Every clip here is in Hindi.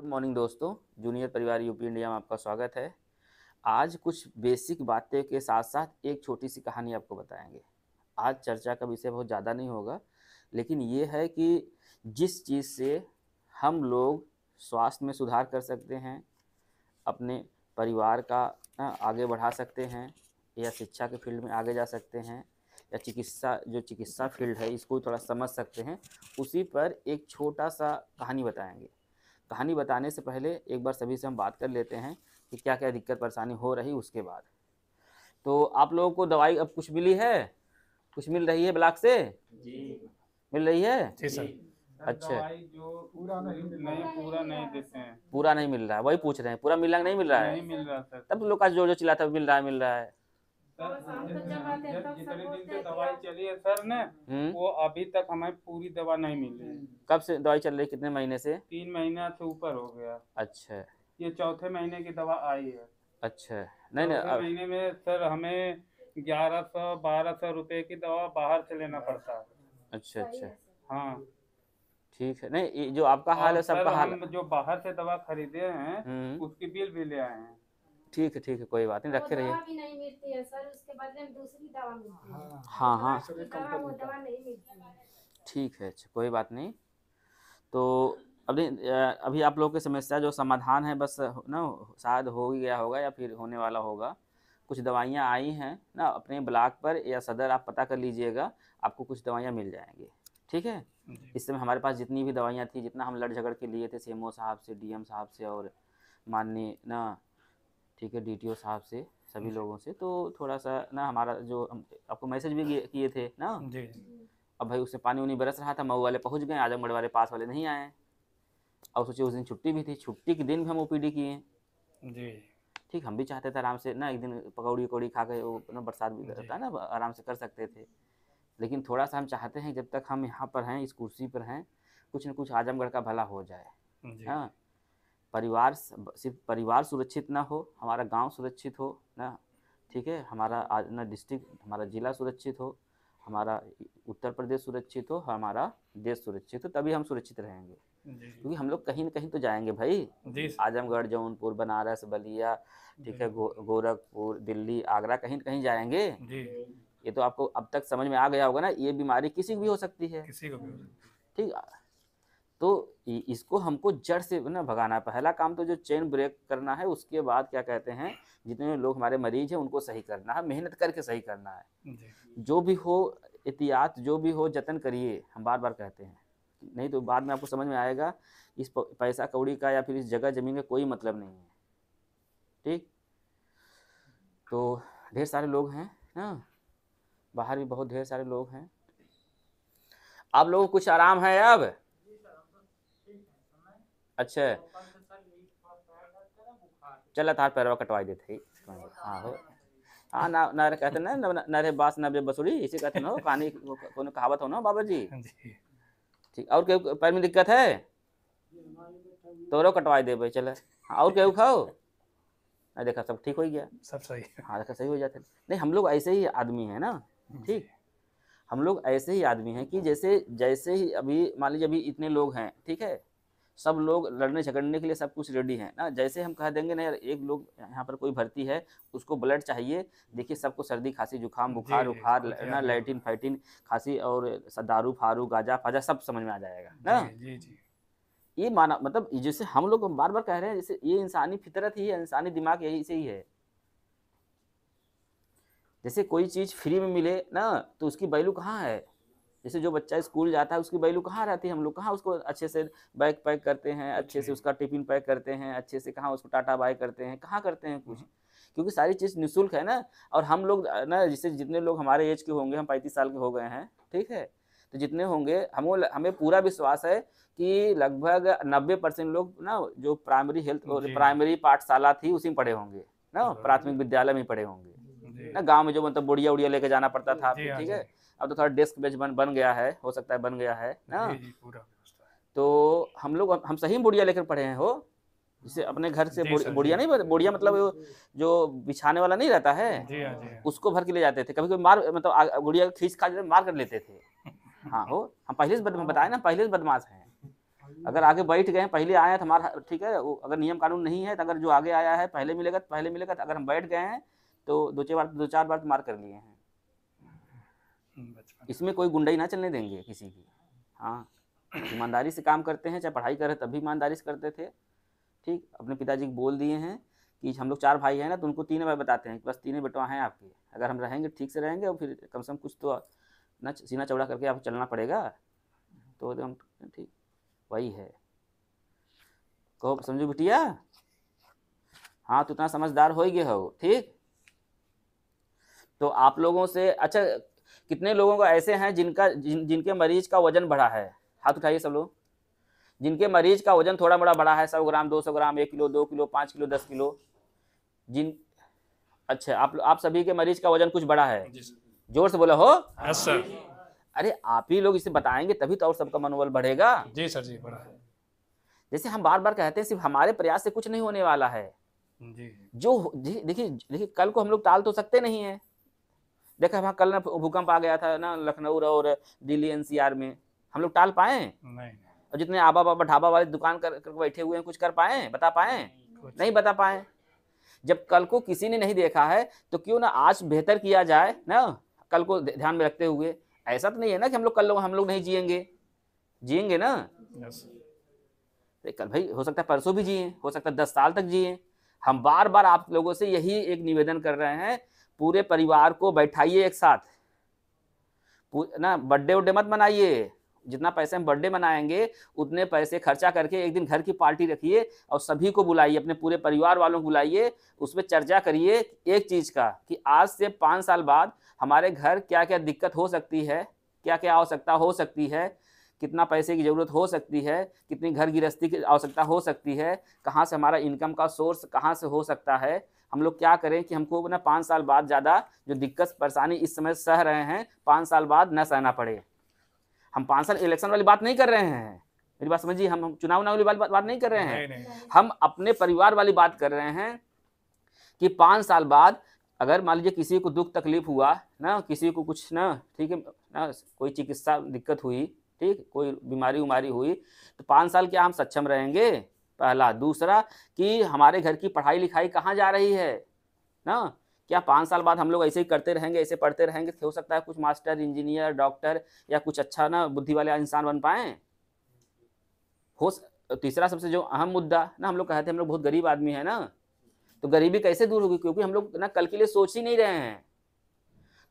गुड मॉर्निंग दोस्तों, जूनियर परिवार यूपी इंडिया में आपका स्वागत है। आज कुछ बेसिक बातें के साथ साथ एक छोटी सी कहानी आपको बताएंगे। आज चर्चा का विषय बहुत ज़्यादा नहीं होगा, लेकिन ये है कि जिस चीज़ से हम लोग स्वास्थ्य में सुधार कर सकते हैं, अपने परिवार का आगे बढ़ा सकते हैं, या शिक्षा के फील्ड में आगे जा सकते हैं, या चिकित्सा फील्ड है इसको थोड़ा समझ सकते हैं, उसी पर एक छोटा सा कहानी बताएंगे। कहानी बताने से पहले एक बार सभी से हम बात कर लेते हैं कि क्या क्या दिक्कत परेशानी हो रही उसके बाद। तो आप लोगों को दवाई अब कुछ मिली है? कुछ मिल रही है ब्लॉक से? जी मिल रही है? जी सर। अच्छा, दवाई जो पूरा नहीं देते हैं। पूरा नहीं मिल रहा है, वही पूछ रहे हैं, पूरा मिल रहा है कि नहीं मिल रहा है? नहीं मिल रहा सर। तब तो लोग का जो जो चिल्लाता है मिल रहा है मिल रहा है। जितने दिन से दवाई चली है सर ने, हम्म। वो अभी तक हमें पूरी दवा नहीं मिली। कब से दवाई चल रही है, कितने महीने से? 3 महीना से ऊपर हो गया। अच्छा ये चौथे महीने की दवा आई है। अच्छा, नहीं नहीं चौथे महीने में सर हमें 1100-1200 रुपए की दवा बाहर से लेना पड़ता है। अच्छा अच्छा, हाँ, ठीक है। नहीं, ये जो आपका हाल और है सर सबका हाल। हम जो बाहर से दवा खरीदे हैं उसकी बिल भी ले आए हैं। ठीक है, कोई बात नहीं, रखे रहिए। दवा भी नहीं मिलती है सर, उसके बदले में दूसरी दवा मिलती है। हाँ हाँ, वो दवा नहीं मिलती है। ठीक है, अच्छा कोई बात नहीं। तो अभी आप लोगों की समस्या जो समाधान है बस ना, शायद हो ही गया होगा या फिर होने वाला होगा। कुछ दवाइयाँ आई हैं ना, अपने ब्लॉक पर या सदर आप पता कर लीजिएगा, आपको कुछ दवाइयाँ मिल जाएंगी। ठीक है, इस समय हमारे पास जितनी भी दवाइयाँ थी, जितना हम लड़ झगड़ के लिए थे सीएमओ साहब से, डीएम साहब से और माननीय ना, ठीक है, डीटीओ साहब से, सभी लोगों से, तो थोड़ा सा ना हमारा जो हम आपको मैसेज भी किए थे ना, जी अब भाई उससे पानी उनी बरस रहा था, मऊ वाले पहुँच गए, आजमगढ़ वाले पास वाले नहीं आए। और सोचिए उस दिन छुट्टी भी थी, छुट्टी के दिन भी हम ओपीडी किए। जी ठीक, हम भी चाहते थे आराम से ना एक दिन पकौड़ी वकौड़ी खा के, वो ना बरसात भी रहता है ना, आराम से कर सकते थे। लेकिन थोड़ा सा हम चाहते हैं जब तक हम यहाँ पर हैं, इस कुर्सी पर हैं, कुछ न कुछ आजमगढ़ का भला हो जाए। जी हाँ, सिर्फ परिवार सुरक्षित ना हो, हमारा गांव सुरक्षित हो ना, ठीक है, हमारा ना डिस्ट्रिक्ट, हमारा ज़िला सुरक्षित हो, हमारा उत्तर प्रदेश सुरक्षित हो, हमारा देश सुरक्षित हो, तभी हम सुरक्षित रहेंगे। जी क्योंकि हम लोग कहीं न कहीं तो जाएंगे भाई, जी सर। आजमगढ़, जौनपुर, बनारस, बलिया, ठीक है, गोरखपुर, दिल्ली, आगरा, कहीं न कहीं जाएंगे। जी ये तो आपको अब तक समझ में आ गया होगा ना, ये बीमारी किसी को भी हो सकती है। किसी को भी हो सकता ठीक, तो इसको हमको जड़ से ना भगाना है। पहला काम तो जो चेन ब्रेक करना है, उसके बाद क्या कहते हैं, जितने लोग हमारे मरीज हैं उनको सही करना है, मेहनत करके सही करना है। है। जी जो भी हो एहतियात, जो भी हो जतन करिए, हम बार बार कहते हैं, नहीं तो बाद में आपको समझ में आएगा इस पैसा कौड़ी का या फिर इस जगह ज़मीन का कोई मतलब नहीं है। ठीक, तो ढेर सारे लोग हैं ना, बाहर भी बहुत ढेर सारे लोग हैं। आप लोगों को कुछ आराम है अब? अच्छा, चल तार पैरवा कटवाई देते। हाँ हो, हाँ ना ना कहते ना, न रे बास न बे बसुरी, इसे कहते ना, कहानी कोनो कहावत हो ना बाबा जी। जी ठीक, और केहू पैर में दिक्कत है तोरो कटवाई दे भाई, चल। और केहू खाओ ना, देखा सब ठीक हो गया। सब सही है। हाँ देखा, सही हो जाते। नहीं, हम लोग ऐसे ही आदमी हैं ना। ठीक, हम लोग ऐसे ही आदमी हैं कि जैसे जैसे ही अभी मान लीजिए अभी इतने लोग हैं, ठीक है, सब लोग लड़ने झगड़ने के लिए सब कुछ रेडी हैं ना। जैसे हम कह देंगे ना यार, एक लोग यहाँ पर कोई भर्ती है, उसको ब्लड चाहिए, देखिए सबको सर्दी खांसी जुकाम बुखार जी, उखार खुद ही ना, आ गया। लैटिन फाइटिन खांसी और दारू फारू गाजा फाजा सब समझ में आ जाएगा ना। जी जी ये माना मतलब जैसे हम लोग बार बार कह रहे हैं, जैसे ये इंसानी फितरत ही है, इंसानी दिमाग यही से ही है। जैसे कोई चीज़ फ्री में मिले ना, तो उसकी वैल्यू कहाँ है। जैसे जो बच्चा स्कूल जाता है उसकी वैल्यू कहाँ रहती है, हम लोग कहाँ उसको अच्छे से बैग पैक करते हैं, अच्छे से उसका टिफिन पैक करते हैं, अच्छे से कहाँ उसको टाटा बाय करते हैं, कहाँ करते हैं कुछ, क्योंकि सारी चीज़ निःशुल्क है ना। और हम लोग ना, जैसे जितने लोग हमारे एज के होंगे, हम 35 साल के हो गए हैं, ठीक है, तो जितने होंगे हमें पूरा विश्वास है कि लगभग 90% लोग ना, जो प्राइमरी हेल्थ और जी। प्राइमरी पाठशाला थी उसी में पढ़े होंगे ना, प्राथमिक विद्यालय में पढ़े होंगे जी ना। गांव में जो मतलब बुढ़िया उड़िया लेके जाना पड़ता था, जी, हाँ ठीक जी। है, अब तो थोड़ा डेस्क बेंच बन गया है, हो सकता है बन गया है ना। जी जी पूरा व्यवस्था है। तो हम सही में बुढ़िया लेकर पढ़े हैं हो, जैसे अपने घर से जी सर, बुढ़िया जी। नहीं, बुढ़िया मतलब जो बिछाने वाला नहीं रहता है, जी हाँ जी हाँ। उसको भर के ले जाते थे। कभी कभी मार मतलब बुढ़िया खींच खा मार कर लेते थे। हाँ हो, हम पहले से बताए ना, पहले से बदमाश हैं। अगर आगे बैठ गए हैं, पहले आए हैं तो हमारा ठीक है, वो अगर नियम कानून नहीं है तो अगर जो आगे आया है पहले मिलेगा तो पहले मिलेगा, तो अगर हम बैठ गए हैं तो दो चार बार तो मार कर लिए हैं। बचपन इसमें कोई गुंडाई ना चलने देंगे किसी की। हाँ, ईमानदारी से काम करते हैं, चाहे पढ़ाई कर रहे तब भी ईमानदारी से करते थे। ठीक, अपने पिताजी को बोल दिए हैं कि हम लोग 4 भाई हैं ना, तो उनको 3 भाई बताते हैं कि बस 3 बेटवा हैं आपके, अगर हम रहेंगे ठीक से रहेंगे और फिर कम से कम कुछ तो ना सीना चौड़ा करके आपको चलना पड़ेगा। तो हम ठीक वही है। कहो समझो बिटिया, हाँ तो इतना समझदार हो ही गए हो। ठीक, तो आप लोगों से अच्छा कितने लोगों को ऐसे हैं जिनके मरीज का वजन बढ़ा है? हाथ उठाइए सब लोग। जिनके मरीज का वजन थोड़ा मोड़ा बढ़ा है, 100 ग्राम 200 ग्राम 1 किलो 2 किलो 5 किलो 10 किलो जिन अच्छा आप सभी के मरीज का वजन कुछ बढ़ा है? जी सर। जोर से बोला हो। Yes sir. अरे आप ही लोग इसे बताएंगे तभी तो और सबका मनोबल बढ़ेगा। जी सर जी, बड़ा है। जैसे हम बार बार कहते हैं सिर्फ हमारे प्रयास से कुछ नहीं होने वाला है। जी जो देखिए कल को हम लोग टाल तो सकते नहीं है। देखा वहाँ कल ना भूकंप आ गया था ना लखनऊ और दिल्ली एनसीआर में, हम लोग टाल पाए? नहीं और जितने आबा बाबा ढाबा वाले दुकान कर बैठे हुए हैं कुछ कर पाए, बता पाए? नहीं बता पाए। जब कल को किसी ने नहीं देखा है तो क्यों ना आज बेहतर किया जाए ना, कल को ध्यान में रखते हुए। ऐसा तो नहीं है ना कि हम लोग नहीं जिएंगे ना। यस कल भाई हो सकता है परसों भी जिए, हो सकता है 10 साल तक जिए। हम बार बार आप लोगों से यही एक निवेदन कर रहे हैं, पूरे परिवार को बैठाइए एक साथ ना, बर्थडे उड्डे मत मनाइए। जितना पैसे हम बर्थडे मनाएंगे उतने पैसे खर्चा करके एक दिन घर की पार्टी रखिए और सभी को बुलाइए, अपने पूरे परिवार वालों को बुलाइए, उसमें चर्चा करिए एक चीज़ का कि आज से 5 साल बाद हमारे घर क्या क्या दिक्कत हो सकती है, क्या क्या आवश्यकता हो सकती है, कितना पैसे की ज़रूरत हो सकती है, कितनी घर गृहस्थी की आवश्यकता हो सकती है, कहाँ से हमारा इनकम का सोर्स कहाँ से हो सकता है, हम लोग क्या करें कि हमको ना 5 साल बाद ज़्यादा जो दिक्कत परेशानी इस समय सह रहे हैं 5 साल बाद न सहना पड़े। हम 5 साल इलेक्शन वाली बात नहीं कर रहे हैं, मेरी बात समझिए, हम चुनाव वाली बात नहीं कर रहे हैं। नहीं। हम अपने परिवार वाली बात कर रहे हैं कि 5 साल बाद अगर मान लीजिए किसी को दुख तकलीफ हुआ ना, किसी को कुछ ना ठीक है ना, कोई चिकित्सा दिक्कत हुई, ठीक, कोई बीमारी उमारी हुई, तो 5 साल क्या हम सक्षम रहेंगे? पहला। दूसरा कि हमारे घर की पढ़ाई लिखाई कहाँ जा रही है ना, क्या 5 साल बाद हम लोग ऐसे ही करते रहेंगे, ऐसे पढ़ते रहेंगे, हो सकता है कुछ मास्टर इंजीनियर डॉक्टर या कुछ अच्छा ना बुद्धि वाले इंसान बन पाएँ? तीसरा सबसे जो अहम मुद्दा ना, हम लोग कहते हैं हम लोग बहुत गरीब आदमी है ना, तो गरीबी कैसे दूर होगी? क्योंकि हम लोग ना कल के लिए सोच ही नहीं रहे हैं।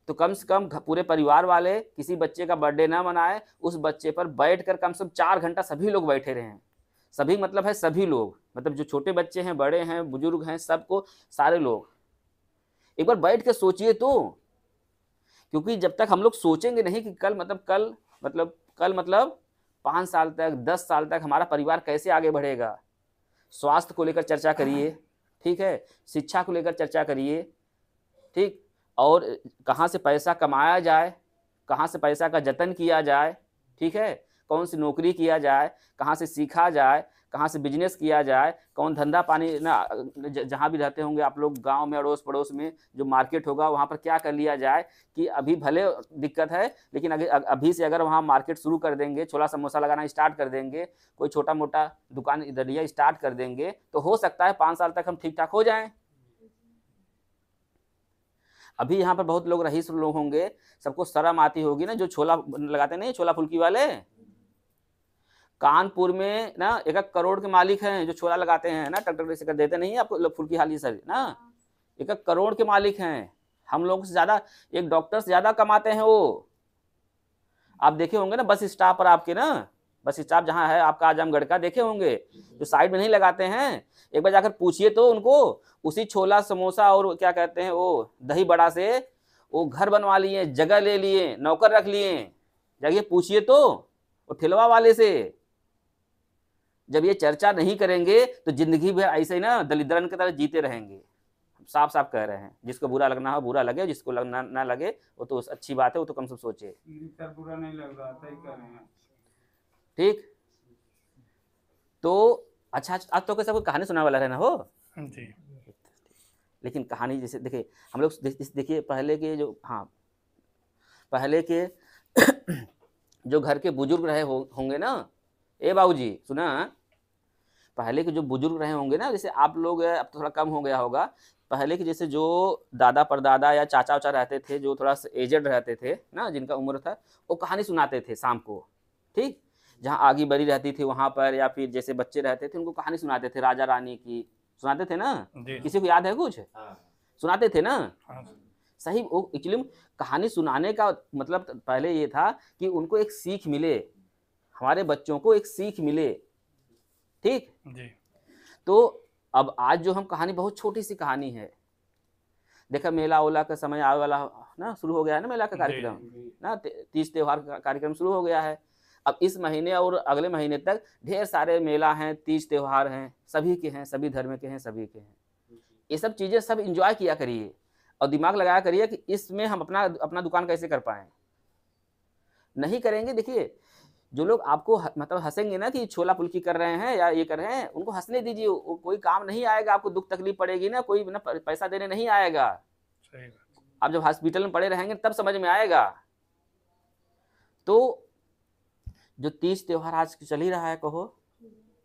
तो कम से कम पूरे परिवार वाले किसी बच्चे का बर्थडे ना मनाए, उस बच्चे पर बैठकर कम से कम 4 घंटा सभी लोग बैठे रहें। सभी मतलब है सभी लोग, मतलब जो छोटे बच्चे हैं, बड़े हैं, बुजुर्ग हैं, सबको, सारे लोग एक बार बैठ के सोचिए तो। क्योंकि जब तक हम लोग सोचेंगे नहीं कि कल मतलब 5 साल तक 10 साल तक हमारा परिवार कैसे आगे बढ़ेगा, स्वास्थ्य को लेकर चर्चा करिए, ठीक है, शिक्षा को लेकर चर्चा करिए, ठीक, और कहाँ से पैसा कमाया जाए, कहाँ से पैसा का जतन किया जाए, ठीक है, कौन सी नौकरी किया जाए, कहाँ से सीखा जाए, कहाँ से बिजनेस किया जाए, कौन धंधा पानी ना, जहाँ भी रहते होंगे आप लोग गांव में अड़ोस पड़ोस में जो मार्केट होगा वहाँ पर क्या कर लिया जाए कि अभी भले दिक्कत है लेकिन अभी से अगर वहाँ मार्केट शुरू कर देंगे, छोला समोसा लगाना स्टार्ट कर देंगे, कोई छोटा मोटा दुकान इधरिया स्टार्ट कर देंगे, तो हो सकता है 5 साल तक हम ठीक ठाक हो जाएं। अभी यहाँ पर बहुत लोग रईस लोग होंगे, सबको शर्म आती होगी ना, जो छोला लगाते नहीं, छोला फुल्की वाले, कानपुर में ना 1 करोड़ के मालिक हैं जो छोला लगाते हैं ना, ट्रैक्टर से कर देते नहीं है आपको फुल्की हाली सर ना, 1 करोड़ के मालिक हैं। हम लोगों से ज़्यादा, एक डॉक्टर से ज़्यादा कमाते हैं वो। आप देखे होंगे ना बस स्टॉप पर, आपके ना बस स्टॉप जहाँ है आपका आजमगढ़ का, देखे होंगे जो साइड में नहीं लगाते हैं, एक बार जाकर पूछिए तो उनको, उसी छोला समोसा और क्या कहते हैं वो दही बड़ा से वो घर बनवा लिए, जगह ले लिए, नौकर रख लिए, जाइए पूछिए तो वो ठेलवा वाले से। जब ये चर्चा नहीं करेंगे तो जिंदगी भर ऐसे ही ना दलिद्रन की तरह जीते रहेंगे। साफ साफ कह रहे हैं, जिसको बुरा लगना हो बुरा लगे, जिसको लगना ना लगे वो तो अच्छी बात है, वो तो कम से सोचे। सर बुरा नहीं लग रहा, सही कह रहे हैं। ठीक, तो अच्छा आज तो कैसा कोई कहानी सुनाने वाला रहना हो जी। लेकिन कहानी जैसे देखिए हम लोग देखिए पहले के जो, हाँ पहले के जो घर के बुजुर्ग रहे होंगे ना, ए बाबूजी सुना, पहले के जो बुजुर्ग रहे होंगे ना, जैसे आप लोग अब तो थोड़ा कम हो गया होगा, पहले के जैसे जो दादा परदादा या चाचा वाचा रहते थे, जो थोड़ा एजेड रहते थे ना, जिनका उम्र था, वो कहानी सुनाते थे शाम को, ठीक, जहाँ आगी बरी रहती थी वहाँ पर, या फिर जैसे बच्चे रहते थे उनको कहानी सुनाते थे, राजा रानी की सुनाते थे ना, जी किसी को याद है कुछ? सुनाते थे ना? हाँ सही, वो एक्चुअली कहानी सुनाने का मतलब पहले ये था कि उनको एक सीख मिले, हमारे बच्चों को एक सीख मिले, ठीक। जी तो अब आज जो हम कहानी, बहुत छोटी सी कहानी है, देखा मेला ओला का समय आने वाला ना, शुरू हो गया है ना मेला का कार्यक्रम ना, तीज त्योहार का कार्यक्रम शुरू हो गया है। अब इस महीने और अगले महीने तक ढेर सारे मेला हैं, तीज त्योहार हैं, सभी के हैं, सभी धर्म के हैं, सभी के हैं। ये सब चीज़ें सब इंजॉय किया करिए और दिमाग लगाया करिए कि इसमें हम अपना अपना दुकान कैसे कर पाएँ। नहीं करेंगे, देखिए जो लोग आपको मतलब हंसेंगे ना कि छोला फुल्की कर रहे हैं या ये कर रहे हैं, उनको हंसने दीजिए, कोई काम नहीं आएगा, आपको दुख तकलीफ पड़ेगी ना, कोई ना पैसा देने नहीं आएगा। सही बात। आप जब हॉस्पिटल में पड़े रहेंगे तब समझ में आएगा। तो जो तीज त्योहार आज चल ही रहा है, कहो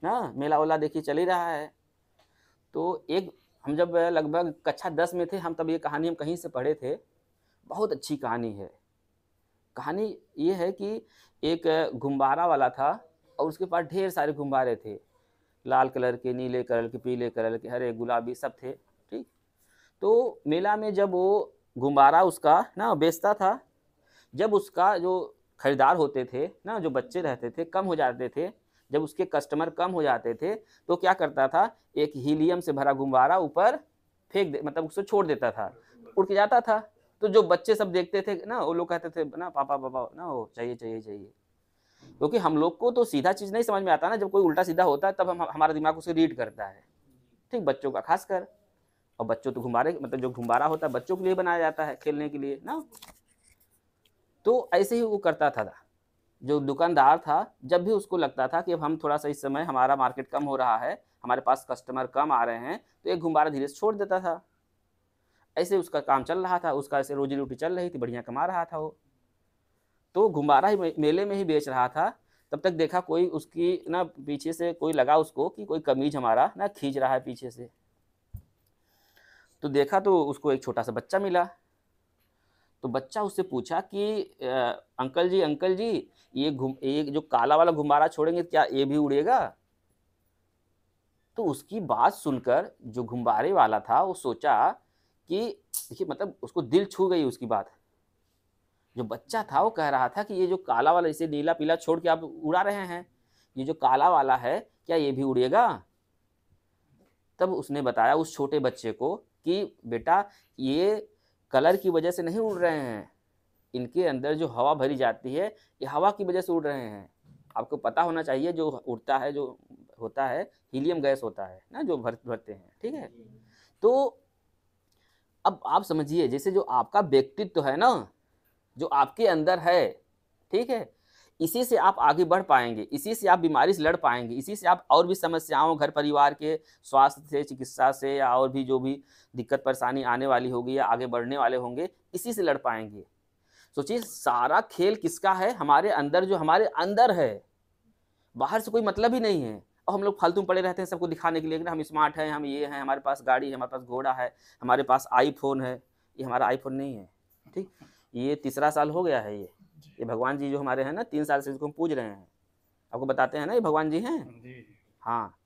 ना, मेला ओला देखिए चल ही रहा है। तो एक हम जब लगभग कक्षा 10 में थे, हम तब ये कहानी हम कहीं से पढ़े थे, बहुत अच्छी कहानी है। कहानी ये है कि एक गुब्बारा वाला था और उसके पास ढेर सारे गुब्बारे थे, लाल कलर के, नीले कलर के, पीले कलर के, हरे गुलाबी सब थे, ठीक। तो मेला में जब वो गुब्बारा उसका ना बेचता था, जब उसका जो खरीदार होते थे ना, जो बच्चे रहते थे, कम हो जाते थे, जब उसके कस्टमर कम हो जाते थे, तो क्या करता था, एक हीलियम से भरा गुब्बारा ऊपर फेंक दे, मतलब उसको छोड़ देता था, उड़ के जाता था। तो जो बच्चे सब देखते थे ना, वो लोग कहते थे ना, पापा पापा ना, वो चाहिए चाहिए चाहिए, क्योंकि हम लोग को तो सीधा चीज़ नहीं समझ में आता ना, जब कोई उल्टा सीधा होता है तब हमारा दिमाग उसे रीड करता है, ठीक, बच्चों का खासकर। और बच्चों तो गुब्बारे, मतलब जो गुब्बारा होता है बच्चों के लिए बनाया जाता है, खेलने के लिए ना। तो ऐसे ही वो करता था, जो दुकानदार था, जब भी उसको लगता था कि अब हम थोड़ा सा इस समय हमारा मार्केट कम हो रहा है, हमारे पास कस्टमर कम आ रहे हैं, तो एक गुब्बारा धीरे से छोड़ देता था। ऐसे उसका काम चल रहा था, उसका ऐसे रोजी रोटी चल रही थी, बढ़िया कमा रहा था वो। तो गुब्बारा ही मेले में ही बेच रहा था, तब तक देखा कोई उसकी ना पीछे से कोई लगा उसको कि कोई कमीज हमारा ना खींच रहा है पीछे से। तो देखा तो उसको एक छोटा सा बच्चा मिला। तो बच्चा उससे पूछा कि अंकल जी ये जो काला वाला गुब्बारा छोड़ेंगे क्या ये भी उड़ेगा? तो उसकी बात सुनकर जो गुब्बारे वाला था वो सोचा कि देखिए, मतलब उसको दिल छू गई उसकी बात। जो बच्चा था वो कह रहा था कि ये जो काला वाला, इसे नीला पीला छोड़ के आप उड़ा रहे हैं, ये जो काला वाला है क्या ये भी उड़ेगा? तब उसने बताया उस छोटे बच्चे को कि बेटा, ये कलर की वजह से नहीं उड़ रहे हैं, इनके अंदर जो हवा भरी जाती है ये हवा की वजह से उड़ रहे हैं। आपको पता होना चाहिए, जो उड़ता है, जो होता है हीलियम गैस होता है ना, जो भरते हैं, ठीक है। तो अब आप समझिए, जैसे जो आपका व्यक्तित्व है ना, जो आपके अंदर है, ठीक है, इसी से आप आगे बढ़ पाएंगे, इसी से आप बीमारी से लड़ पाएंगे, इसी से आप और भी समस्याओं, घर परिवार के स्वास्थ्य से, चिकित्सा से, या और भी जो भी दिक्कत परेशानी आने वाली होगी या आगे बढ़ने वाले होंगे, इसी से लड़ पाएंगे। सोचिए, सारा खेल किसका है? हमारे अंदर, जो हमारे अंदर है, बाहर से कोई मतलब ही नहीं है। और हम लोग फालतू में पड़े रहते हैं सबको दिखाने के लिए कि हम स्मार्ट हैं, हम ये हैं, हमारे पास गाड़ी है, हमारे पास घोड़ा है, हमारे पास आईफोन है। ये हमारा आईफोन नहीं है, ठीक, ये 3रा साल हो गया है। ये भगवान जी जो हमारे हैं ना, 3 साल से इसको हम पूज रहे हैं, आपको बताते हैं ना ये भगवान जी हैं। हाँ,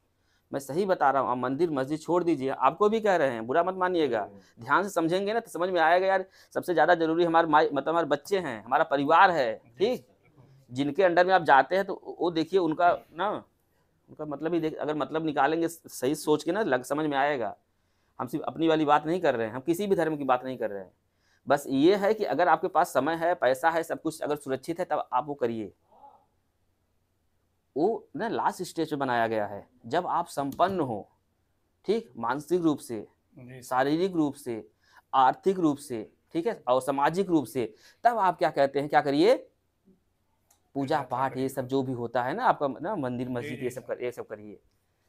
मैं सही बता रहा हूँ। आप मंदिर मस्जिद छोड़ दीजिए, आपको भी कह रहे हैं, बुरा मत मानिएगा। ध्यान से समझेंगे ना तो समझ में आएगा यार, सबसे ज़्यादा जरूरी हमारे मतलब हमारे बच्चे हैं, हमारा परिवार है, ठीक। जिनके अंडर में आप जाते हैं तो वो देखिए उनका ना, उनका मतलब ही अगर मतलब निकालेंगे सही सोच के ना, समझ में आएगा। हम सिर्फ अपनी वाली बात नहीं कर रहे हैं, हम किसी भी धर्म की बात नहीं कर रहे हैं। बस ये है कि अगर आपके पास समय है, पैसा है, सब कुछ अगर सुरक्षित है, तब आप वो करिए। वो ना लास्ट स्टेज पे बनाया गया है, जब आप संपन्न हो, ठीक, मानसिक रूप से, शारीरिक रूप से, आर्थिक रूप से, ठीक है, और सामाजिक रूप से, तब आप क्या कहते हैं, क्या करिए, पूजा पाठ, ये सब जो भी होता है ना आपका ना, मंदिर मस्जिद, ये सब करिए।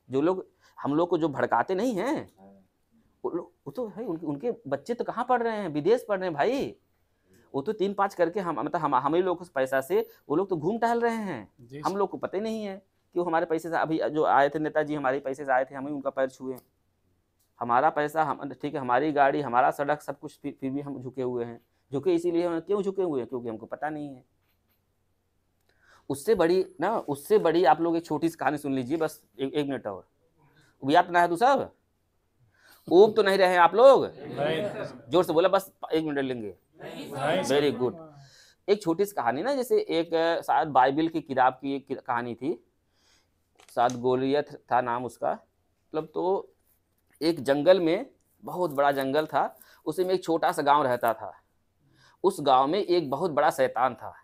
जो लोग हम लोग को जो भड़काते नहीं हैं, वो तो है, उनके बच्चे तो कहाँ पढ़ रहे हैं, विदेश पढ़ रहे हैं भाई। वो तो 3-5 करके हम मतलब हम ही लोग पैसा से वो लोग तो घूम टहल रहे हैं, हम लोग को पता ही नहीं है। कि वो हमारे पैसे से अभी जो आए थे नेताजी हमारे पैसे से आए थे, हम ही उनका पैर छुए। हमारा पैसा हम, ठीक है, हमारी गाड़ी, हमारा सड़क, सब कुछ, फिर भी हम झुके हुए हैं। झुके इसीलिए हैं, क्यों झुके हुए हैं? क्योंकि हमको पता नहीं है। उससे बड़ी आप लोग एक छोटी सी कहानी सुन लीजिए, बस एक मिनट और। याद तो ना है तू सब? ऊब तो नहीं रहे आप लोग? जोर से बोला, बस 1 मिनट लेंगे। Very good. एक छोटी सी कहानी ना, जैसे एक शायद बाइबल की किताब की एक कहानी थी, शायद गोलियत था नाम उसका। मतलब तो एक जंगल में, बहुत बड़ा जंगल था, उसमें एक छोटा सा गांव रहता था। उस गांव में एक बहुत बड़ा शैतान था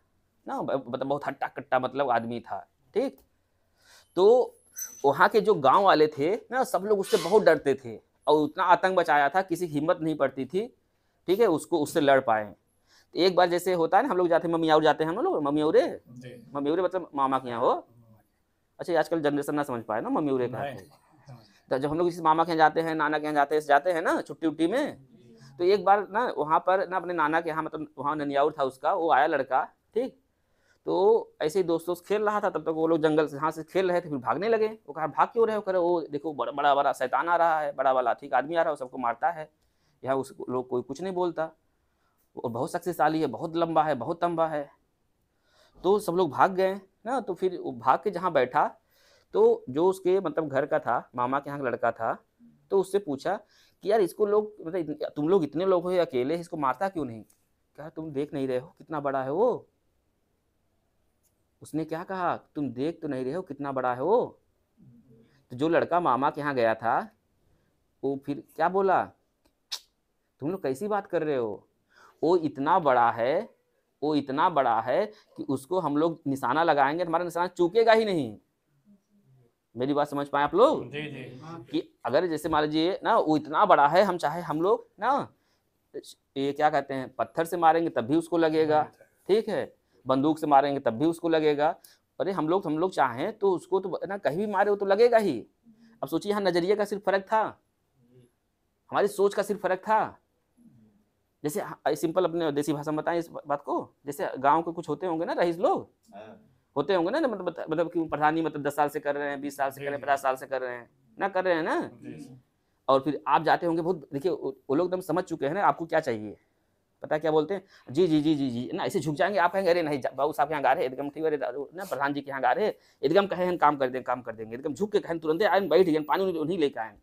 ना, मतलब बहुत हट्टा कट्टा मतलब आदमी था, ठीक। तो वहाँ के जो गांव वाले थे ना, सब लोग उससे बहुत डरते थे और उतना आतंक मचाया था, किसी की हिम्मत नहीं पड़ती थी, ठीक है, उससे लड़ पाए। एक बार जैसे होता है ना, हम लोग जाते हैं मम्मी और जाते हैं हम लोग, मम्मी उरे मतलब मामा के यहाँ हो। अच्छा, आजकल जनरेशन ना समझ पाए ना मम्मी उरे का। तो जब हम लोग किसी मामा के यहाँ जाते हैं, नाना के यहाँ जाते हैं ना छुट्टी उट्टी में, तो एक बार ना वहाँ पर ना अपने नाना के यहाँ, मतलब वहाँ ननियाउर था उसका, वो आया लड़का, ठीक। तो ऐसे ही दोस्तों से खेल रहा था, तब तक वो लोग जंगल से यहाँ से खेल रहे थे, फिर भागने लगे। वो कहा भाग क्यों रहे हो? करे वो देखो बड़ा बड़ा शैतान आ रहा है, बड़ा वाला ठीक आदमी आ रहा है, सबको मारता है। यहाँ उस लोग कोई कुछ नहीं बोलता, वो बहुत शक्तिशाली है, बहुत लंबा है, बहुत तंबा है। तो सब लोग भाग गए ना। तो फिर वो भाग के जहाँ बैठा, तो जो उसके मतलब घर का था, मामा के यहाँ का लड़का था, तो उससे पूछा कि यार इसको लोग, मतलब तुम लोग इतने लोग हो अकेले, इसको मारता क्यों नहीं? कहा तुम देख नहीं रहे हो कितना बड़ा है वो? उसने क्या कहा, तुम देख तो नहीं रहे हो कितना बड़ा है वो? तो जो लड़का मामा के यहाँ गया था, वो फिर क्या बोला, तुम लोग कैसी बात कर रहे हो? वो इतना बड़ा है, वो इतना बड़ा है कि उसको हम लोग निशाना लगाएंगे, हमारा निशाना चूकेगा ही नहीं। मेरी बात समझ पाए आप लोग? जी जी। कि अगर जैसे मान लीजिए ना, वो इतना बड़ा है, हम चाहे हम लोग ना ये क्या कहते हैं, पत्थर से मारेंगे तब भी उसको लगेगा, ठीक है, बंदूक से मारेंगे तब भी उसको लगेगा। अरे हम लोग चाहें तो उसको तो ना कहीं भी मारे वो तो लगेगा ही। अब सोचिए, यहाँ नजरिए का सिर्फ फर्क था, हमारी सोच का सिर्फ फर्क था। जैसे सिंपल अपने देसी भाषा में बताएं इस बात को, जैसे गांव के कुछ होते होंगे ना रईस लोग, होते होंगे ना, मतलब कि प्रधानी मतलब 10 साल से कर रहे हैं, 20 साल से कर रहे हैं, 50 साल से कर रहे हैं ना, कर रहे हैं ना। और फिर आप जाते होंगे, बहुत देखिए वो लोग एकदम समझ चुके हैं ना आपको क्या चाहिए, पता क्या बोलते हैं, जी जी जी जी जी ना, ऐसे झुक जाएंगे। आप कहेंगे अरे नहीं बाबू साहब के यहाँ गा रहे एकदम ठीक, अरे ना प्रधान जी के यहाँ गा रहे एकदम कहे हम काम कर देंगे, एकदम झुक के कहें तुरंत आए बैठ गए, पानी उन्हीं लेकर आए।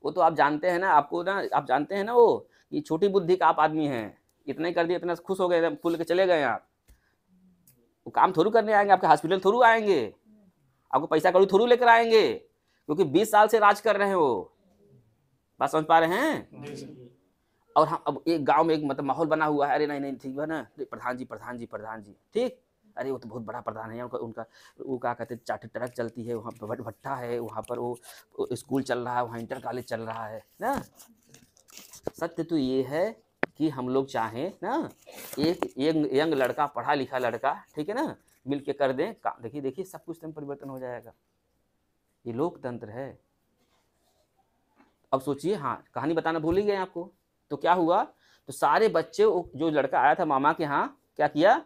वो तो आप जानते हैं ना, आपको ना आप जानते हैं ना, वो ये छोटी बुद्धि का आप आदमी हैं, इतना ही कर दिया, इतना खुश हो गए, फूल के चले गए आप। वो काम थोड़ू करने आएंगे, आपके हॉस्पिटल थोड़ू आएंगे, आपको पैसा कौड़ी थोड़ू लेकर आएंगे, क्योंकि 20 साल से राज कर रहे हैं वो। बात समझ पा रहे हैं? और हम अब एक गांव में एक मतलब माहौल बना हुआ है, अरे नहीं नहीं ठीक है ना, प्रधान जी ठीक, अरे वो तो बहुत बड़ा प्रधान है, उनका वो क्या कहते हैं, चार्टर्ड ट्रक चलती है, वहाँ पर भट्टा है, वहाँ पर वो स्कूल चल रहा है, वहाँ इंटर कॉलेज चल रहा है ना। सत्य तो ये है कि हम लोग चाहें ना, एक यंग लड़का, पढ़ा लिखा लड़का, ठीक है ना, मिल के कर दें काम। देखिए सब कुछ तो परिवर्तन हो जाएगा, ये लोकतंत्र है। अब सोचिए, हाँ कहानी बताना भूल ही गए आपको। तो क्या हुआ, तो सारे बच्चे, जो लड़का आया था मामा के यहाँ, क्या किया,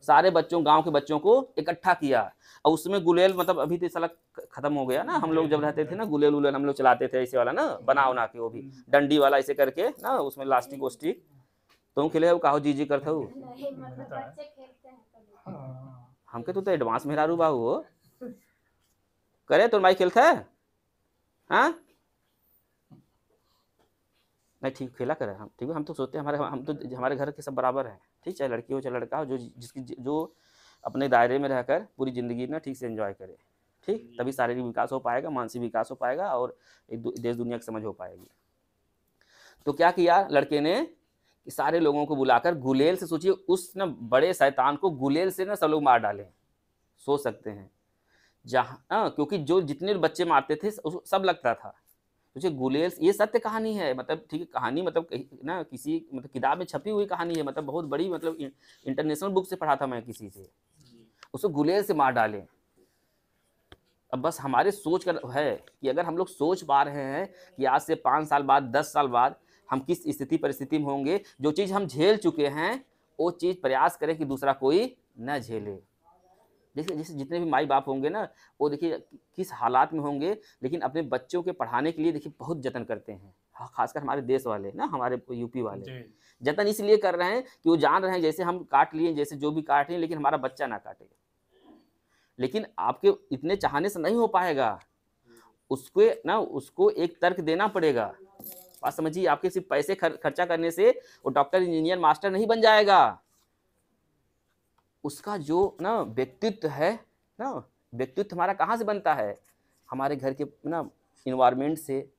सारे बच्चों, गांव के बच्चों को इकट्ठा किया, और उसमें गुलेल, मतलब अभी तो साला खत्म हो गया ना, हम लोग जब रहते थे ना गुलेल उलेल हम लोग चलाते थे, ऐसे वाला ना बना के, वो भी डंडी वाला ऐसे करके ना, उसमें लास्टिक वोस्टिक। तुम खेले हो कहो जी करते हो? नहीं, मतलब बच्चे खेलते हैं कभी। हमके तो एडवांस मेहरारू बाहू हो करे, तो माई खेलता है हाँ नहीं, ठीक खेला करे हम, ठीक है, हम तो सोचते हैं हम तो हमारे घर के सब बराबर हैं, ठीक, चाहे लड़की हो चाहे लड़का हो, जो अपने दायरे में रहकर पूरी ज़िंदगी ना ठीक से एंजॉय करे, ठीक, तभी शारीरिक विकास हो पाएगा, मानसिक विकास हो पाएगा, और एक देश दुनिया की समझ हो पाएगी। तो क्या किया लड़के ने कि सारे लोगों को बुलाकर गुलेल से, सोचिए उस ना बड़े शैतान को गुलेल से ना सब लोग मार डालें, सोच सकते हैं, जहाँ क्योंकि जो जितने बच्चे मारते थे सब लगता था। सोचिए गुलेल, ये सत्य कहानी है, मतलब ठीक है, कहानी मतलब ना किसी मतलब किताब में छपी हुई कहानी है, मतलब बहुत बड़ी, मतलब इंटरनेशनल बुक से पढ़ा था मैं किसी से, उसको गुलेल से मार डालें। अब बस हमारे सोच का है कि अगर हम लोग सोच पा रहे हैं कि आज से 5 साल बाद, 10 साल बाद हम किस स्थिति परिस्थिति में होंगे, जो चीज़ हम झेल चुके हैं वो चीज़ प्रयास करें कि दूसरा कोई न झेले। जैसे जैसे जितने भी माई बाप होंगे ना, वो देखिए किस हालात में होंगे, लेकिन अपने बच्चों के पढ़ाने के लिए देखिए बहुत जतन करते हैं। हाँ, खासकर हमारे देश वाले ना, हमारे यूपी वाले जी जतन इसलिए कर रहे हैं कि वो जान रहे हैं जैसे हम काट लिए, जैसे जो भी काट लिए, लेकिन हमारा बच्चा ना काटे। लेकिन आपके इतने चाहने से नहीं हो पाएगा, उसको एक तर्क देना पड़ेगा। बात समझिए, आपके सिर्फ पैसे खर्चा करने से वो डॉक्टर, इंजीनियर, मास्टर नहीं बन जाएगा। उसका जो ना व्यक्तित्व है ना, व्यक्तित्व हमारा कहाँ से बनता है? हमारे घर के ना इन्वायरमेंट से,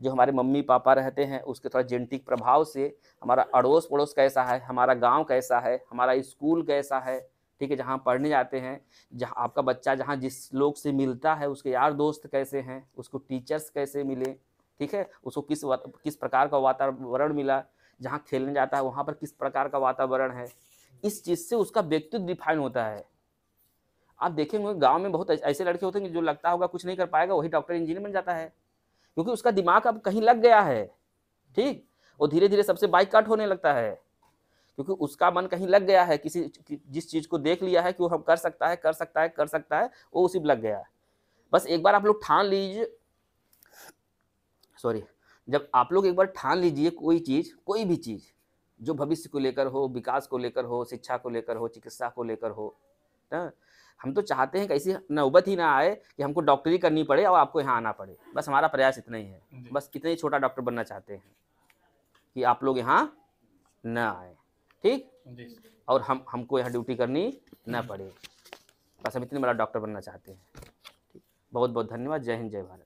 जो हमारे मम्मी पापा रहते हैं उसके थोड़ा जेनेटिक प्रभाव से, हमारा अड़ोस पड़ोस कैसा है, हमारा गांव कैसा है, हमारा स्कूल कैसा है, ठीक है, जहाँ पढ़ने जाते हैं, जहाँ आपका बच्चा जहाँ जिस लोग से मिलता है, उसके यार दोस्त कैसे हैं, उसको टीचर्स कैसे मिले, ठीक है, उसको किस प्रकार का वातावरण मिला, जहाँ खेलने जाता है वहाँ पर किस प्रकार का वातावरण है, इस चीज़ से उसका व्यक्तित्व डिफाइन होता है। आप देखेंगे गांव में बहुत ऐसे लड़के होते हैं जो लगता होगा कुछ नहीं कर पाएगा, वही डॉक्टर इंजीनियर बन जाता है, क्योंकि उसका दिमाग अब कहीं लग गया है। ठीक, वो धीरे धीरे सबसे बाइक कट होने लगता है, क्योंकि उसका मन कहीं लग गया है, जिस चीज़ को देख लिया है कि वो हम कर सकता है, कर सकता है, कर सकता है, वो उसी में लग गया है। बस एक बार आप लोग ठान लीजिए, सॉरी, जब आप लोग एक बार ठान लीजिए कोई भी चीज़ जो भविष्य को लेकर हो, विकास को लेकर हो, शिक्षा को लेकर हो, चिकित्सा को लेकर हो ना, हम तो चाहते हैं कि ऐसी नौबत ही ना आए कि हमको डॉक्टरी करनी पड़े और आपको यहाँ आना पड़े। बस हमारा प्रयास इतना ही है, बस इतना ही छोटा डॉक्टर बनना चाहते हैं कि आप लोग यहाँ ना आए, ठीक, जी और हमको यहाँ ड्यूटी करनी ना पड़े, बस हम इतने बड़ा डॉक्टर बनना चाहते हैं। ठीक, बहुत बहुत धन्यवाद। जय हिंद, जय भारत।